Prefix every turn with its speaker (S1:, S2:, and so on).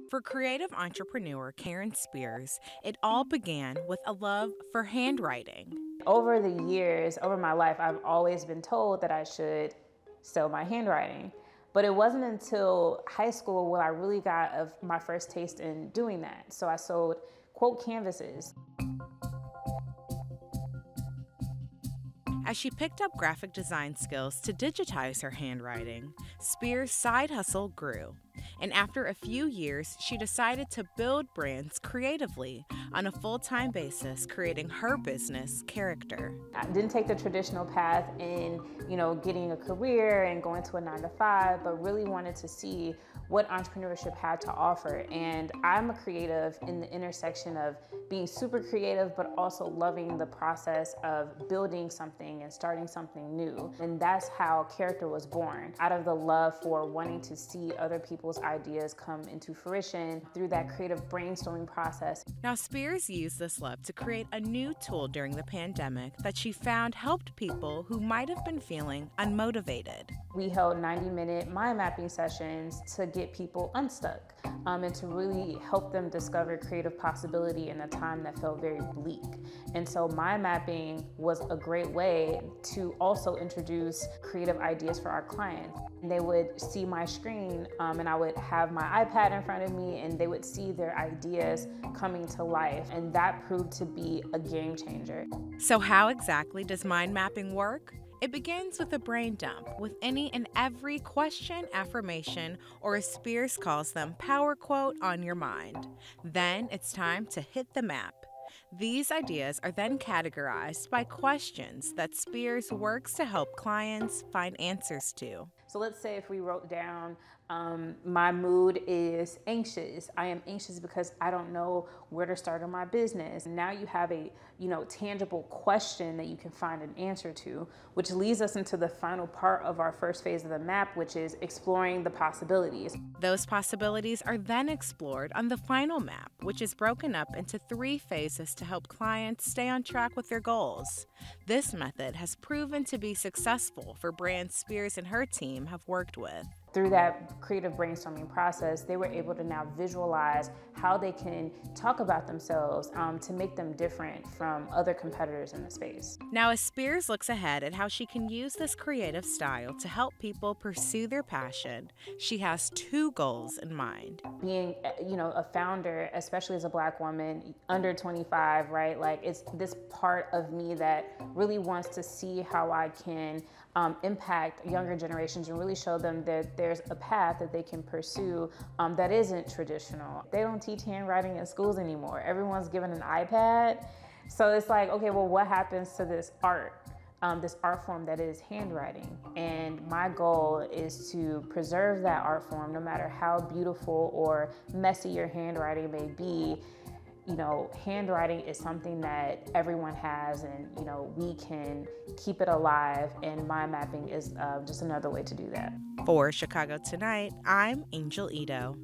S1: For creative entrepreneur Karen Spears, it all began with a love for handwriting.
S2: Over the years, over my life, I've always been told that I should sell my handwriting. But it wasn't until high school where I really got of my first taste in doing that. So I sold quote canvases.
S1: As she picked up graphic design skills to digitize her handwriting, Spears' side hustle grew. And after a few years, she decided to build brands creatively on a full-time basis, creating her business, Kareracter.
S2: I didn't take the traditional path in, getting a career and going to a 9-to-5, but really wanted to see what entrepreneurship had to offer. And I'm a creative in the intersection of being super creative, but also loving the process of building something and starting something new. And that's how Kareracter was born, out of the love for wanting to see other people's ideas come into fruition through that creative brainstorming process.
S1: Now, Spears used this love to create a new tool during the pandemic that she found helped people who might have been feeling unmotivated.
S2: We held 90-minute mind mapping sessions to get people unstuck and to really help them discover creative possibility in a time that felt very bleak. And so mind mapping was a great way to also introduce creative ideas for our clients. And they would see my screen and I would have my iPad in front of me and they would see their ideas coming to life. And that proved to be a game changer.
S1: So how exactly does mind mapping work? It begins with a brain dump with any and every question, affirmation, or as Spears calls them, power quote on your mind. Then it's time to hit the map. These ideas are then categorized by questions that Spears works to help clients find answers to.
S2: So let's say if we wrote down, my mood is anxious. I am anxious because I don't know where to start on my business. Now you have a, tangible question that you can find an answer to, which leads us into the final part of our first phase of the map, which is exploring the possibilities.
S1: Those possibilities are then explored on the final map, which is broken up into 3 phases to help clients stay on track with their goals. This method has proven to be successful for brands Spears and her team have worked with.
S2: Through that creative brainstorming process, they were able to now visualize how they can talk about themselves to make them different from other competitors in the space.
S1: Now, as Spears looks ahead at how she can use this creative style to help people pursue their passion, she has 2 goals in mind.
S2: Being, a founder, especially as a Black woman, under 25, right? Like, it's this part of me that really wants to see how I can impact younger generations and really show them that there's a path that they can pursue that isn't traditional. They don't teach handwriting in schools anymore. Everyone's given an iPad. So it's like, okay, well, what happens to this art form that is handwriting? And my goal is to preserve that art form no matter how beautiful or messy your handwriting may be. Handwriting is something that everyone has and, we can keep it alive, and mind mapping is just another way to do that.
S1: For Chicago Tonight, I'm Angel Idowu.